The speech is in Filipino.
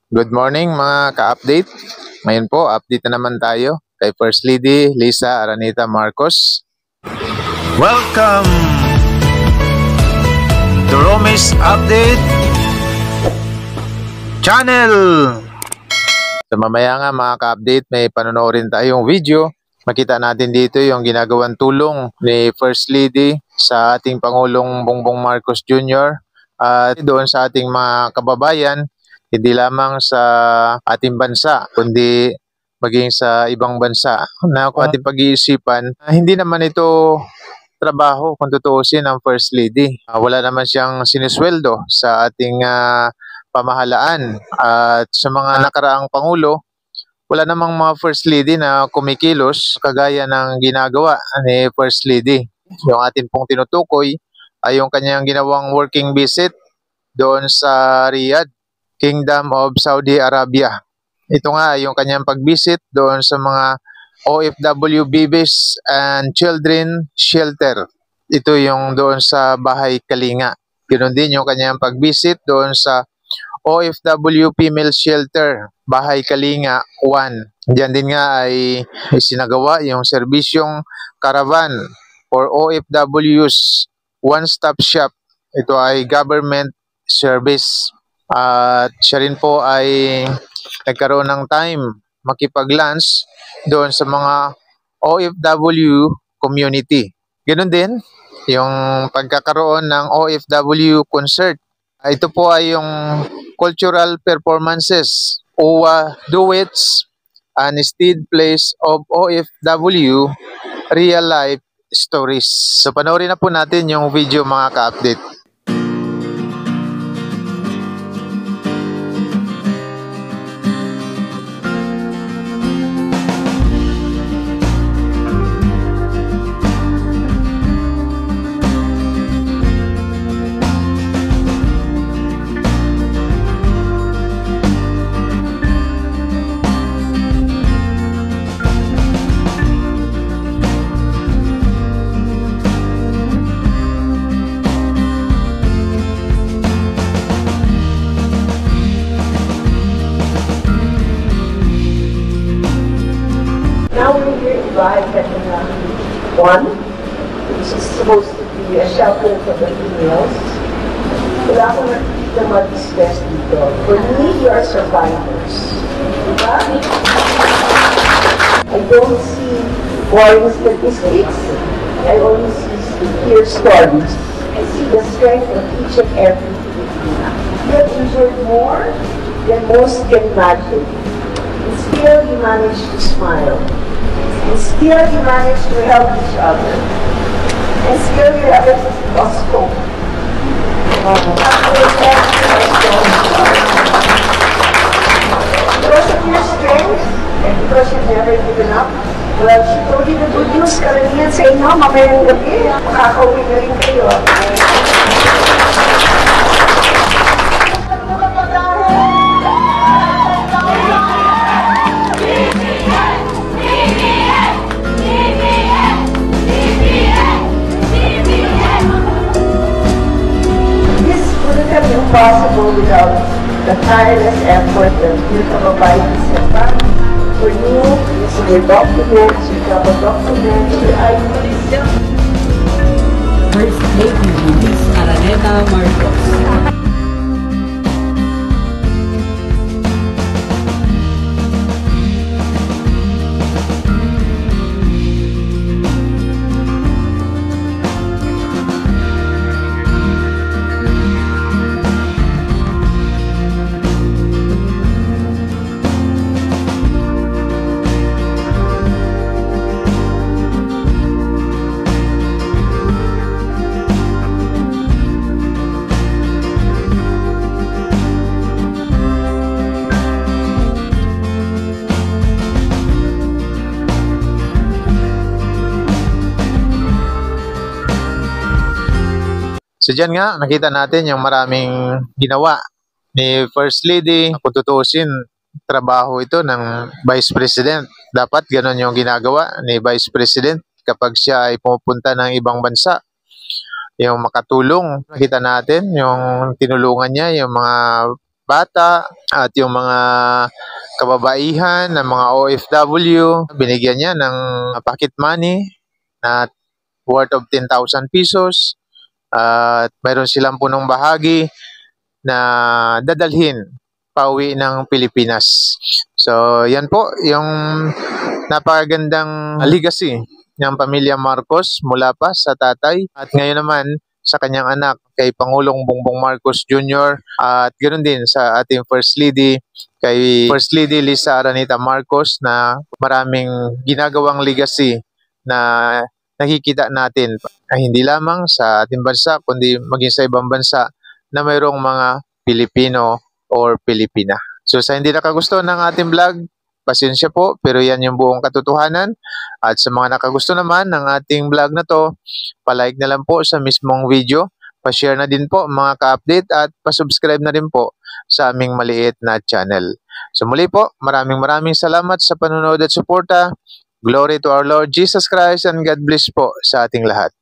Good morning mga ka-update. Ngayon po, update na naman tayo kay First Lady Lisa Araneta Marcos. Welcome to Romis Update Channel. So mamaya nga mga ka-update, may panonoorin tayong video. Makita natin dito yung ginagawang tulong ni First Lady sa ating Pangulong Bongbong Marcos Jr. At doon sa ating mga kababayan, hindi lamang sa ating bansa, kundi maging sa ibang bansa na kung ating pag-iisipan, hindi naman ito trabaho kung tutuusin ng First Lady. Wala naman siyang sinisweldo sa ating pamahalaan at sa mga nakaraang Pangulo, wala namang mga First Lady na kumikilos kagaya ng ginagawa ni First Lady. Yung atin pong tinutukoy ay yung kanyang ginawang working visit doon sa Riyadh, Kingdom of Saudi Arabia. Ito nga yung kanyang pag-visit doon sa mga OFW babies and children shelter. Ito yung doon sa Bahay Kalinga. Ganoon din yung kanyang pag-visit doon sa OFW female shelter, Bahay Kalinga 1. Diyan din nga ay isinagawa yung serbisyong caravan for OFWs, one-stop shop. Ito ay government service. At siya rin po ay nagkaroon ng time makipag-lunch doon sa mga OFW community. Ganoon din yung pagkakaroon ng OFW concert. Ito po ay yung cultural performances, OWA duets, and staged plays of OFW real life stories. So panoorin na po natin yung video mga ka-update. Now we're here to buy Kalinga 1, which is supposed to be a shelter for the females. Wala akong nakikita mag-discuss dito. For me, you are survivors. Diba? I don't see boring statistics. I only hear stories. I see the strength of each and every Filipina. You have endured more than most can imagine. And still you manage to smile. And still you manage to help each other. And still you have lost hope. Because of your strength, and because you've never given up, well, she told you the good news, karamihan sa inyo, mamayang gabi, makakauwi na rin kayo. Possible without the tireless effort of your kababayans and family. For you, your documents, your travel documents, your IDs. First Lady Lisa Araneta Marcos. So dyan nga, nakita natin yung maraming ginawa ni First Lady. Kung tutuusin, trabaho ito ng Vice President. Dapat ganun yung ginagawa ni Vice President kapag siya ay pumupunta ng ibang bansa. Yung makatulong, nakita natin yung tinulungan niya, yung mga bata at yung mga kababaihan ng mga OFW. Binigyan niya ng pocket money na worth of 10,000 pesos. At mayroon silang punong bahagi na dadalhin pauwi ng Pilipinas. So, yan po yung napakagandang legacy ng pamilya Marcos mula pa sa tatay at ngayon naman sa kanyang anak kay Pangulong Bongbong Marcos Jr. at ganoon din sa ating First Lady kay First Lady Lisa Araneta Marcos na maraming ginagawang legacy na nakikita natin ay hindi lamang sa ating bansa kundi maging sa ibang bansa na mayroong mga Pilipino or Pilipina. So sa hindi nakagusto ng ating vlog, pasensya po, pero yan yung buong katotohanan. At sa mga nakagusto naman ng ating vlog na to, palike na lang po sa mismong video, pa-share na din po mga ka-update at pa-subscribe na din po sa aming maliit na channel. So muli po, maraming salamat sa panonood at suporta. Glory to our Lord Jesus Christ and God bless po sa ating lahat.